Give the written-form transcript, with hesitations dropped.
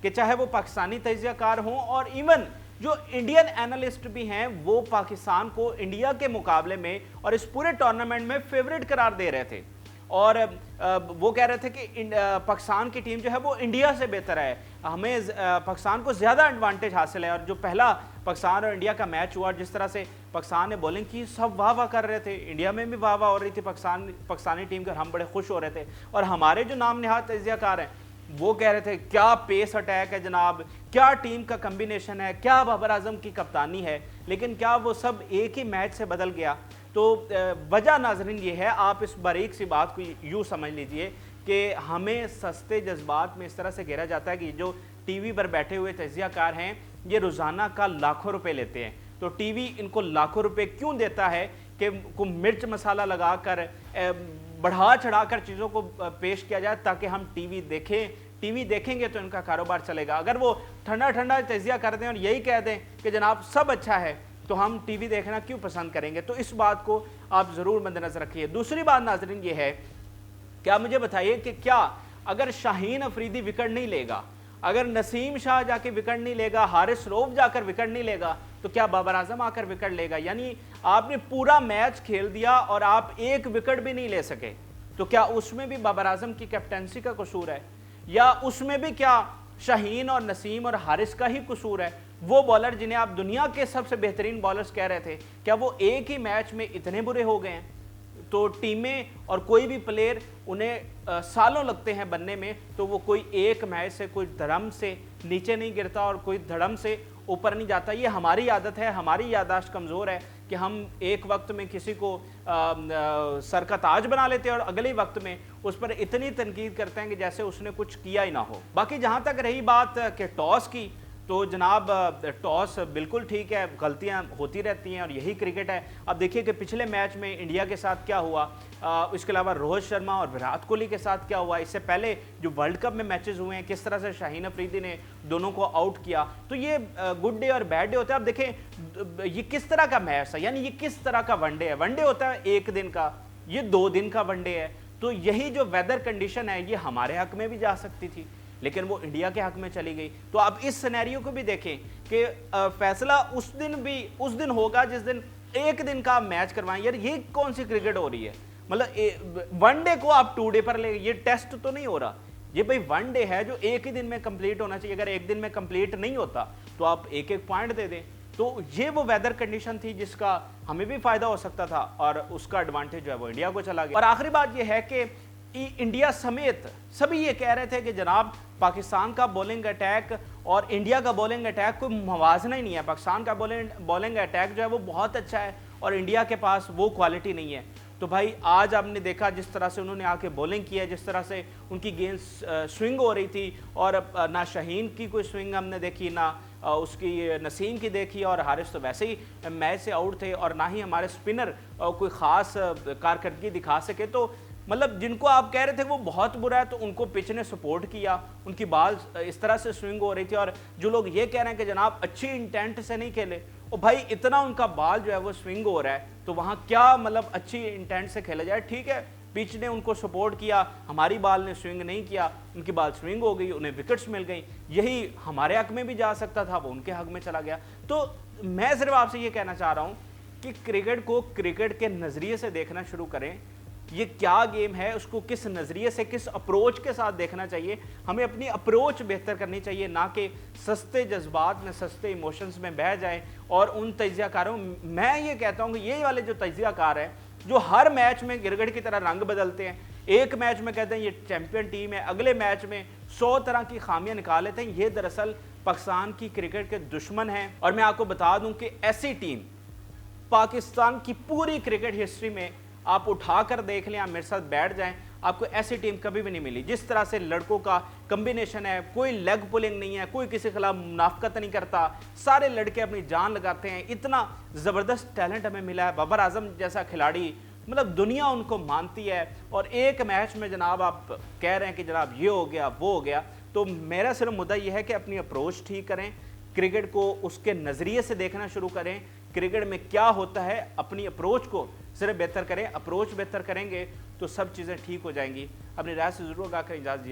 کہ چاہے وہ پاکستانی تجزیہ کار ہوں اور ایون جو انڈین اینالسٹ بھی ہیں وہ پاکستان کو انڈیا کے مقابلے میں اور اس پورے ٹورنامنٹ میں فیورٹ قرار دے رہے تھے، اور وہ کہہ رہے تھے کہ پاکستان کی ٹیم جو ہے وہ انڈیا سے بہتر ہے، ہمیں پاکستان کو زیادہ ایڈوانٹیج حاصل ہے۔ اور جو پہلا پاکستان اور انڈیا کا میچ ہوا، جس طرح سے پاکستان نے بولنگ کی، سب واہ واہ کر رہے تھے، انڈیا میں بھی واہ واہ ہو رہی تھی پاکستانی ٹیم کے، ہم بڑے خوش ہو رہے تھے۔ اور ہمارے جو نام نہاد تجزیہ کار ہیں وہ کہہ رہے تھے کیا پیس اٹیک ہے جناب، کیا ٹیم کا کمبینیشن ہے، کیا بابر اعظم کی کپتانی ہے، لیکن کیا وہ سب ایک ہی میچ سے بدل گیا؟ تو وجہ ناظرین یہ ہے، آپ اس باریک سی بات کو یوں سمجھ لیجئے کہ ہمیں سستے جذبات میں اس طرح سے گھیرا جاتا ہے کہ جو ٹی وی پر بیٹھے ہوئے تجزیہ کار ہیں یہ روزانہ کا لاکھوں روپے لیتے ہیں، تو ٹی وی ان کو لاکھوں روپے کیوں دیتا ہے کہ کو مرچ مسالہ لگا کر بڑھا چڑھا کر چیزوں کو پیش کیا جائے تاکہ ہم ٹی وی دیکھیں گے تو ان کا کاروبار چلے گا۔ اگر وہ ٹھنڈا تجزیہ کر دیں اور یہی کہہ دیں کہ جناب سب اچھا ہے تو ہم ٹی وی دیکھنا کیوں پسند کریں گے؟ تو اس بات کو آپ ضرور مد نظر رکھیے۔ دوسری بات ناظرین یہ ہے کہ آپ مجھے بتائیے کہ کیا اگر شاہین افریدی وکٹ نہیں لے گا، اگر نسیم شاہ جا کے وکٹ نہیں لے گا، حارث روف جا کر وکٹ نہیں لے گا، تو کیا بابر اعظم آ کر وکٹ لے گا؟ یعنی آپ نے پورا میچ کھیل دیا اور آپ ایک وکٹ بھی نہیں لے سکے، تو کیا اس میں بھی بابر اعظم کی کیپٹنسی کا قصور ہے؟ یا اس میں بھی کیا شاہین اور نسیم اور حارث کا ہی قصور ہے؟ وہ بالر جنہیں آپ دنیا کے سب سے بہترین بالرز کہہ رہے تھے، کیا وہ ایک ہی میچ میں اتنے برے ہو گئے ہیں؟ تو ٹیمیں اور کوئی بھی پلیئر انہیں سالوں لگتے ہیں بننے میں، تو وہ کوئی ایک میچ سے کوئی دھڑم سے نیچے نہیں گرتا اور کوئی دھڑم سے اوپر نہیں جاتا۔ یہ ہماری عادت ہے، ہماری یادداشت کمزور ہے کہ ہم ایک وقت میں کسی کو سر کا تاج بنا لیتے ہیں اور اگلے وقت میں اس پر اتنی تنقید کرتے ہیں کہ جیسے اس نے کچھ کیا ہی نہ ہو۔ باقی جہاں تک رہی بات کہ ٹاس کی، تو جناب ٹاس بالکل ٹھیک ہے، غلطیاں ہوتی رہتی ہیں اور یہی کرکٹ ہے۔ اب دیکھیے کہ پچھلے میچ میں انڈیا کے ساتھ کیا ہوا، اس کے علاوہ روہت شرما اور وراٹ کوہلی کے ساتھ کیا ہوا، اس سے پہلے جو ورلڈ کپ میں میچز ہوئے ہیں کس طرح سے شاہین افریدی نے دونوں کو آؤٹ کیا۔ تو یہ گڈ ڈے اور بیڈ ڈے ہوتا ہے۔ اب دیکھیں یہ کس طرح کا میچ ہے، یعنی یہ کس طرح کا ون ڈے ہے۔ ون ڈے ہوتا ہے ایک دن کا، یہ 2 دن کا ون ڈے ہے۔ تو یہی جو ویدر کنڈیشن ہے یہ ہمارے حق میں بھی جا سکتی تھی، لیکن وہ انڈیا کے حق میں چلی گئی۔ تو آپ اس سینیریو کو بھی دیکھیں کہ فیصلہ اس دن ہوگا جس دن ایک دن کا میچ کروائیں۔ یار یہ کون سی کرکٹ ہو رہی ہے؟ مطلب ون ڈے کو آپ 2 ڈے پر لے، یہ ٹیسٹ تو نہیں ہو رہا، یہ بھائی ون ڈے ہے جو ایک ہی دن میں کمپلیٹ ہونا چاہیے۔ اگر ایک دن میں کمپلیٹ نہیں ہوتا تو آپ ایک پوائنٹ دے دیں۔ تو یہ وہ ویدر کنڈیشن تھی جس کا ہمیں بھی فائدہ ہو سکتا تھا اور اس کا ایڈوانٹیج جو ہے وہ انڈیا کو چلا گیا۔ اور آخری بات یہ ہے کہ انڈیا سمیت سبھی یہ کہہ رہے تھے کہ جناب پاکستان کا بولنگ اٹیک اور انڈیا کا بولنگ اٹیک کوئی موازنہ ہی نہیں ہے، پاکستان کا بولنگ اٹیک جو ہے وہ بہت اچھا ہے اور انڈیا کے پاس وہ کوالٹی نہیں ہے۔ تو بھائی آج آپ نے دیکھا جس طرح سے انہوں نے آ کے بولنگ کی ہے، جس طرح سے ان کی گیند سوئنگ ہو رہی تھی، اور نہ شاہین کی کوئی سوئنگ ہم نے دیکھی، نہ اس کی نسیم کی دیکھی، اور حارث تو ویسے ہی میچ سے آؤٹ تھے، اور نہ ہی ہمارے سپنر کوئی خاص کارکردگی دکھا سکے۔ تو مطلب جن کو آپ کہہ رہے تھے وہ بہت برا ہے تو ان کو پچ نے سپورٹ کیا، ان کی بال اس طرح سے سوئنگ ہو رہی تھی۔ اور جو لوگ یہ کہہ رہے ہیں کہ جناب اچھی انٹینٹ سے نہیں کھیلے، اور بھائی اتنا ان کا بال جو ہے وہ سوئنگ ہو رہا ہے تو وہاں کیا مطلب اچھی انٹینٹ سے کھیلا جائے؟ ٹھیک ہے پچ نے ان کو سپورٹ کیا، ہماری بال نے سوئنگ نہیں کیا، ان کی بال سوئنگ ہو گئی، انہیں وکٹس مل گئی۔ یہی ہمارے حق میں بھی جا سکتا تھا، وہ ان کے حق میں چلا گیا۔ تو میں صرف آپ سے یہ کہنا چاہ رہا ہوں کہ کرکٹ کو کرکٹ کے نظریے سے دیکھنا شروع کریں۔ یہ کیا گیم ہے، اس کو کس نظریے سے، کس اپروچ کے ساتھ دیکھنا چاہیے۔ ہمیں اپنی اپروچ بہتر کرنی چاہیے، نہ کہ سستے جذبات میں، سستے ایموشنز میں بہہ جائیں۔ اور ان تجزیہ کاروں، میں یہ کہتا ہوں کہ یہ والے جو تجزیہ کار ہیں جو ہر میچ میں گرگٹ کی طرح رنگ بدلتے ہیں، ایک میچ میں کہتے ہیں یہ چیمپئن ٹیم ہے، اگلے میچ میں 100 طرح کی خامیاں نکال لیتے ہیں، یہ دراصل پاکستان کی کرکٹ کے دشمن ہیں۔ اور میں آپ کو بتا دوں کہ ایسی ٹیم پاکستان کی پوری کرکٹ ہسٹری میں آپ اٹھا کر دیکھ لیں، آپ میرے ساتھ بیٹھ جائیں، آپ کو ایسی ٹیم کبھی بھی نہیں ملی۔ جس طرح سے لڑکوں کا کمبینیشن ہے، کوئی لیگ پولنگ نہیں ہے، کوئی کسی خلاف منافقت نہیں کرتا، سارے لڑکے اپنی جان لگاتے ہیں، اتنا زبردست ٹیلنٹ ہمیں ملا ہے۔ بابر اعظم جیسا کھلاڑی، مطلب دنیا ان کو مانتی ہے، اور ایک میچ میں جناب آپ کہہ رہے ہیں کہ جناب یہ ہو گیا وہ ہو گیا۔ تو میرا صرف مدعا یہ ہے کہ اپنی اپروچ ٹھیک کریں، کرکٹ کو اس کے نظریے سے دیکھنا شروع کریں، کرکٹ میں کیا ہوتا ہے اپنی اپروچ کو صرف بہتر کریں۔ اپروچ بہتر کریں گے تو سب چیزیں ٹھیک ہو جائیں گی۔ اپنی رائے سے ضرور آ کر اجازت